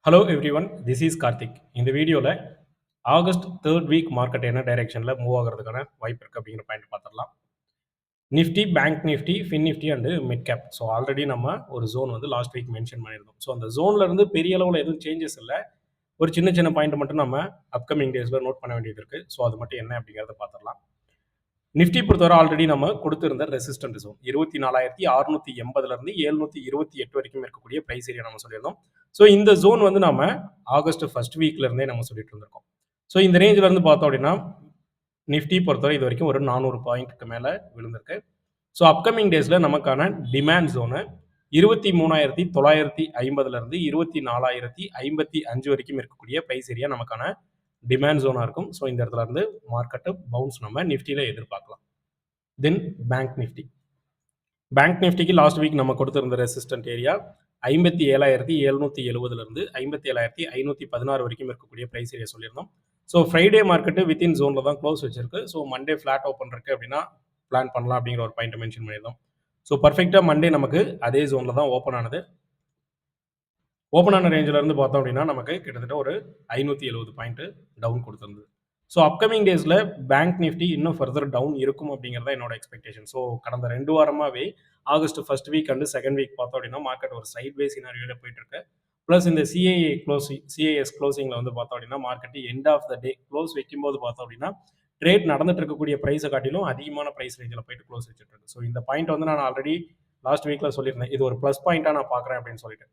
Hello everyone, this is Karthik. இந்த வீடியோவில் August third week market என்ன டைரெக்ஷனில் மூவ் ஆகிறதுக்கான வாய்ப்பு இருக்குது அப்படிங்கிற பாயிண்ட் பார்த்துடலாம். Nifty, bank Nifty, fin Nifty and mid cap. So already நம்ம ஒரு ஜோன் வந்து லாஸ்ட் வீக் மென்ஷன் பண்ணியிருந்தோம். ஸோ அந்த ஜோனில் இருந்து பெரிய அளவில் எதுவும் சேஞ்சஸ் இல்லை. ஒரு சின்ன சின்ன பாயிண்ட் மட்டும் நம்ம அப்கமிங் டேஸில் நோட் பண்ண வேண்டியது இருக்குது. ஸோ அது மட்டும் என்ன அப்படிங்கிறத பார்த்துடலாம். நிஃப்டி பொறுத்தவரை ஆல்ரெடி நம்ம கொடுத்திருந்த ரெசிஸ்டன்ட் ஜோன் 24,680லேருந்து 728 வரைக்கும் இருக்கக்கூடிய பிரைஸ் ஏரியா நம்ம சொல்லியிருந்தோம். ஸோ இந்த ஜோன் வந்து நம்ம ஆகஸ்ட் ஃபர்ஸ்ட் வீக்ல இருந்தே நம்ம சொல்லிட்டு இருந்திருக்கோம். ஸோ இந்த ரேஞ்சில் இருந்து பார்த்தோம் அப்படின்னா நிஃப்டி பொறுத்தவரை இது வரைக்கும் ஒரு 400 பாயிண்ட்டுக்கு மேலே விழுந்திருக்கு. ஸோ அப்கமிங் டேஸில் நமக்கான டிமாண்ட் ஜோனு 23,950லேருந்து 24,055 வரைக்கும் இருக்கக்கூடிய பிரைஸ் ஏரியா நமக்கான டிமாண்ட் ஜோனாக இருக்கும். ஸோ இந்த இடத்துல இருந்து மார்க்கெட்டு பவுன்ஸ் நம்ம நிஃப்டியில் எதிர்பார்க்கலாம். Then bank Nifty. பேங்க் நிஃப்டிக்கு லாஸ்ட் வீக் நம்ம கொடுத்திருந்த ரெசிஸ்டன்ட் ஏரியா 57,770லேருந்து 57,516 வரைக்கும் இருக்கக்கூடிய பிரைஸ் ஏரியா சொல்லியிருந்தோம். ஸோ ஃப்ரைடே மார்க்கெட்டு வித்தின் ஜோனில் தான் க்ளோஸ் வச்சிருக்கு. ஸோ மண்டே ஃப்ளாட் ஓப்பன் இருக்குது அப்படின்னா பிளான் பண்ணலாம் அப்படிங்கிற ஒரு பாயிண்ட் மென்ஷன் பண்ணியிருந்தோம். ஸோ பர்ஃபெக்டாக மண்டே நமக்கு அதே ஜோனில் தான் ஓப்பன் ஆனது. ஓப்பன் ஆன ரேஞ்சில் இருந்து பார்த்தோம் அப்படின்னா நமக்கு கிட்டத்தட்ட ஒரு 570 பாயிண்ட் டவுன் கொடுத்துருந்தது. ஸோ அப்கமிங் டேஸில் பேங்க் நிஃப்டி இன்னும் ஃபர்தர் டவுன் இருக்கும் அப்படிங்கிறத என்னோட எக்ஸ்பெக்டேஷன். ஸோ கடந்த 2 வாரமாகவே August first week and second week பார்த்தோம் அப்படின்னா மார்க்கெட் ஒரு சைட் வே சினாரியோவில் போயிட்டு இருக்கு. ப்ளஸ் இந்த சிஏஎஸ் க்ளோசிங்கில் வந்து பார்த்தோம் அப்படின்னா market end of the day close வைக்கும்போது பார்த்தோம் அப்படின்னா ட்ரேட் நடந்துட்டு இருக்கக்கூடிய ப்ரைஸை காட்டிலும் அதிகமான ப்ரைஸ் ரேஞ்சில் போயிட்டு க்ளோஸ் வச்சுட்டு இருக்கு. ஸோ இந்த பாயிண்ட் வந்து நான் ஆல்ரெடி லாஸ்ட் வீக்கில் சொல்லியிருந்தேன், இது ஒரு ப்ளஸ் பாயிண்ட்டாக நான் பார்க்குறேன் அப்படின்னு சொல்லிட்டு.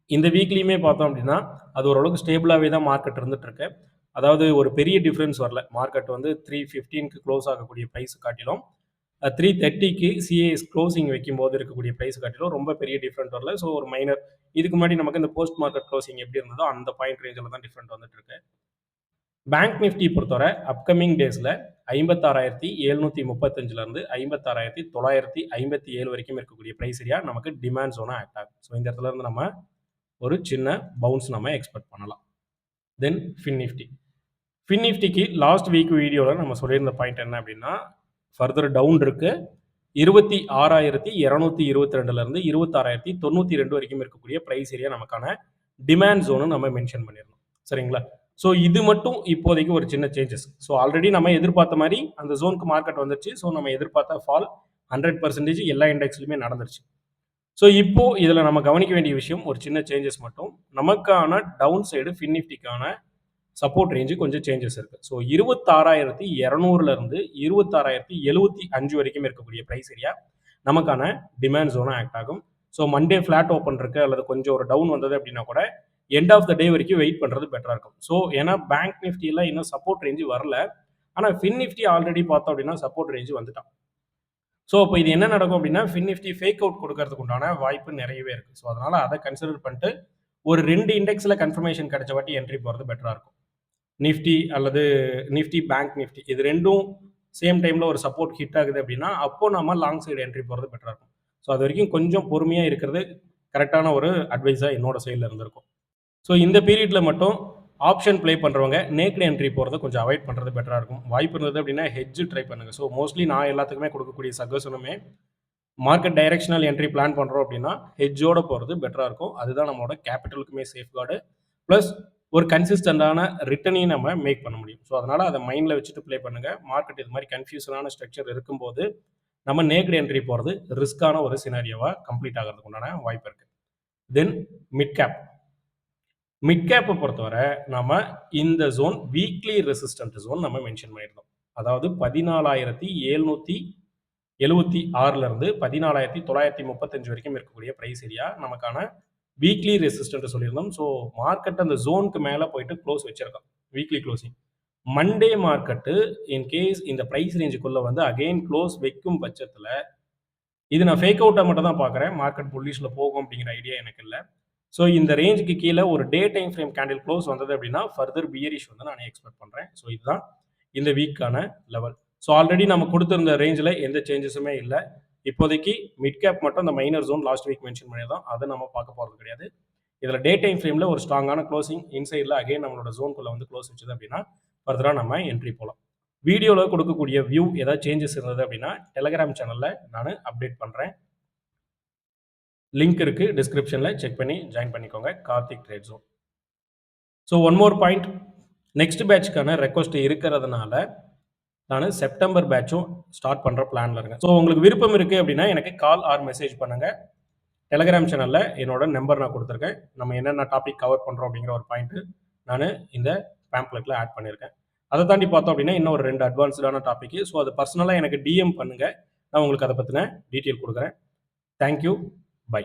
இந்த வீக்லியுமே பார்த்தோம் அப்படின்னா அது ஓரளவுக்கு ஸ்டேபிளாகவே தான் மார்க்கெட் இருந்துட்டு இருக்கு. அதாவது ஒரு பெரிய டிஃப்ரென்ஸ் வரல. மார்க்கெட் வந்து 315க்கு க்ளோஸ் ஆகக்கூடிய ப்ரைஸ் காட்டிலும் 330க்கு சிஏஎஸ் க்ளோசிங் வைக்கும்போது இருக்கக்கூடிய ப்ரைஸ் காட்டிலும் ரொம்ப பெரிய டிஃப்ரெண்ட் வரல. ஸோ ஒரு மைனர், இதுக்கு முன்னாடி நமக்கு இந்த போஸ்ட் மார்க்கெட் க்ளோசிங் எப்படி இருந்ததோ அந்த பாயிண்ட் ரேஞ்சில் தான் டிஃப்ரெண்ட் வந்துட்டு இருக்கு. பேங்க் நிஃப்டி பொறுத்தவரை அப்கமிங் டேஸில் 56,735லேருந்து 56,957 வரைக்கும் இருக்கக்கூடிய ப்ரைஸ் ஏரியா நமக்கு டிமாண்ட் ஜோனாக ஆக்ட் ஆகும். ஸோ இந்த இடத்துல இருந்து நம்ம ஒரு சின்ன பவுன்ஸ் நம்ம எக்ஸ்பெக்ட் பண்ணலாம். தென் ஃபின் நிஃப்டிக்கு லாஸ்ட் வீக் வீடியோவில் நம்ம சொல்லியிருந்த பாயிண்ட் என்ன அப்படின்னா ஃபர்தர் டவுன் இருக்கு. 26,222லேருந்து 26,092 வரைக்கும் இருக்கக்கூடிய ப்ரைஸ் ஏரியா நமக்கான டிமாண்ட் ஜோனு நம்ம மென்ஷன் பண்ணியிருந்தோம். சரிங்களா? ஸோ இது மட்டும் இப்போதைக்கு ஒரு சின்ன சேஞ்சஸ். ஸோ ஆல்ரெடி நம்ம எதிர்பார்த்த மாதிரி அந்த ஜோனுக்கு மார்க்கெட் வந்துருச்சு. ஸோ நம்ம எதிர்பார்த்த ஃபால் 100% எல்லா இண்டெக்ஸ்லையுமே நடந்துருச்சு. ஸோ இப்போ இதில் நம்ம கவனிக்க வேண்டிய விஷயம் ஒரு சின்ன சேஞ்சஸ் மட்டும். நமக்கான டவுன் சைடு ஃபின் நிஃப்டிக்கான சப்போர்ட் ரேஞ்சு கொஞ்சம் சேஞ்சஸ் இருக்குது. ஸோ 26,200லேருந்து 26,075 வரைக்கும் இருக்கக்கூடிய ப்ரைஸ் ஏரியா நமக்கான டிமாண்ட் ஜோனாக ஆக்ட் ஆகும். ஸோ மண்டே ஃப்ளாட் ஓப்பன் இருக்குது அல்லது கொஞ்சம் ஒரு டவுன் வந்தது அப்படின்னா கூட எண்ட் ஆஃப் த டே வரைக்கும் வெயிட் பண்ணுறது பெட்டராக இருக்கும். ஸோ ஏன்னா பேங்க் நிஃப்டியில் இன்னும் சப்போர்ட் ரேஞ்சு வரல. ஆனால் ஃபின் நிஃப்டி ஆல்ரெடி பார்த்தோம் அப்படின்னா சப்போர்ட் ரேஞ்சு வந்துட்டான். ஸோ இப்போ இது என்ன நடக்கும் அப்படின்னா ஃபின் நிஃப்டி ஃபேக் அவுட் கொடுக்கறதுக்கு உண்டான வாய்ப்பு நிறையவே இருக்குது. ஸோ அதனால் அதை கன்சிடர் பண்ணிட்டு ஒரு 2 இண்டெக்ஸில் கன்ஃபர்மேஷன் கிடைச்ச வாட்டி என்ட்ரி போகிறது பெட்டராக இருக்கும். நிஃப்டி அல்லது நிஃப்டி பேங்க் நிஃப்டி இது ரெண்டும் சேம் டைமில் ஒரு சப்போர்ட் ஹிட் ஆகுது அப்படின்னா அப்போது நம்ம லாங் சைடு என்ட்ரி போகிறது பெட்டராக இருக்கும். ஸோ அது வரைக்கும் கொஞ்சம் பொறுமையாக இருக்கிறது கரெக்டான ஒரு அட்வைஸாக என்னோட சைடில் இருந்திருக்கும். ஸோ இந்த பீரியடில் மட்டும் ஆப்ஷன் ப்ளே பண்ணுறவங்க நேக்டு என்ட்ரி போகிறத கொஞ்சம் அவாய்ட் பண்ணுறது பெட்டராக இருக்கும். வாய்ப்பு இருந்தது அப்படின்னா ஹெட்ஜ் ட்ரை பண்ணுங்கள். ஸோ மோஸ்ட்லி நான் எல்லாத்துக்குமே கொடுக்கக்கூடிய சஜஷனுமே மார்க்கெட் டைரெக்ஷனல் என்ட்ரி பிளான் பண்ணுறோம் அப்படின்னா ஹெட்ஜோட போகிறது பெட்டராக இருக்கும். அதுதான் நம்மளோட கேபிட்டலுக்குமே சேஃப்கார்டு, ப்ளஸ் ஒரு கன்சிஸ்டண்டான ரிட்டனையும் நம்ம மேக் பண்ண முடியும். ஸோ அதனால் அதை மைண்டில் வச்சுட்டு ப்ளே பண்ணுங்கள். மார்க்கெட் இது மாதிரி கன்ஃபியூஷனான ஸ்ட்ரக்சர் இருக்கும்போது நம்ம நேக்டு என்ட்ரி போகிறது ரிஸ்க்கான ஒரு சினாரியோவாக கம்ப்ளீட் ஆகிறதுக்கு உண்டான வாய்ப்பு இருக்குது. தென் மிட் கேப்பை பொறுத்தவரை நம்ம இந்த ஜோன் வீக்லி ரெசிஸ்டன்ட் ஜோன் நம்ம மென்ஷன் பண்ணியிருந்தோம். அதாவது 14,776லேருந்து 14,935 வரைக்கும் இருக்கக்கூடிய ப்ரைஸ் ஏரியா நமக்கான வீக்லி ரெசிஸ்டன்ட் சொல்லியிருந்தோம். ஸோ மார்க்கெட் அந்த ஜோனுக்கு மேலே போயிட்டு க்ளோஸ் வச்சிருக்கோம் weekly closing. Monday market in case இந்த ப்ரைஸ் ரேஞ்சுக்குள்ளே வந்து அகெயின் க்ளோஸ் வைக்கும் பட்சத்தில் இது நான் ஃபேக் அவுட்டாக மட்டும் தான் பார்க்குறேன். மார்க்கெட் புல்லிஷில் போகும் அப்படிங்கிற ஐடியா எனக்கு இல்லை. ஸோ இந்த ரேஞ்சுக்கு கீழே ஒரு day time frame candle close வந்தது அப்படின்னா ஃபர்தர் பியரிஷ் வந்து நான் எக்ஸ்பெக்ட் பண்ணுறேன். ஸோ இதுதான் இந்த வீக்கான லெவல். ஸோ ஆல்ரெடி நம்ம கொடுத்துருந்த ரேஞ்சில் எந்த சேஞ்சஸுமே இல்லை. இப்போதைக்கு மிட் கேப் மட்டும் அந்த minor zone last week mention பண்ணியிருந்தோம், அதை நம்ம பார்க்க போகிறது கிடையாது. இதில் டே டைம் ஃப்ரேமில் ஒரு ஸ்ட்ராங்கான க்ளோசிங் இன்சைடில் அகைன் நம்மளோட ஜோனுக்குள்ளே வந்து க்ளோஸ் வச்சுது அப்படின்னா ஃபர்தராக நம்ம என்ட்ரி போகலாம். வீடியோவில் கொடுக்கக்கூடிய வியூ ஏதாவது சேஞ்சஸ் இருந்தது அப்படின்னா டெலகிராம் சேனலில் நான் அப்டேட் பண்ணுறேன். லிங்க் இருக்கு டிஸ்கிரிப்ஷன்ல. செக் பண்ணி ஜாயின் பண்ணிக்கோங்க. Karthik trade zone. So one more point. Next பேட்ச்க்கான ரெக்வெஸ்ட் இருக்கிறதுனால நான் செப்டம்பர் பேட்சும் ஸ்டார்ட் பண்ற பிளான்ல இருக்கேன். ஸோ உங்களுக்கு விருப்பம் இருக்கு அப்படின்னா எனக்கு கால் ஆர் மெசேஜ் பண்ணுங்க. டெலகிராம் சேனல்ல என்னோட நம்பர் நான் கொடுத்துருக்கேன். நம்ம என்னென்ன டாபிக் கவர் பண்றோம் அப்படிங்கிற ஒரு பாயிண்ட் நான் இந்த பேம்ப்ளெட்ல ஆட் பண்ணியிருக்கேன். அதை தாண்டி பார்த்தோம் அப்படின்னா இன்னும் ஒரு 2 அட்வான்ஸ்டான டாபிக். ஸோ அது பர்சனலாக எனக்கு டிஎம் பண்ணுங்க. நான் உங்களுக்கு அதை பற்றின டீட்டெயில் கொடுக்குறேன். தேங்க்யூ. பை.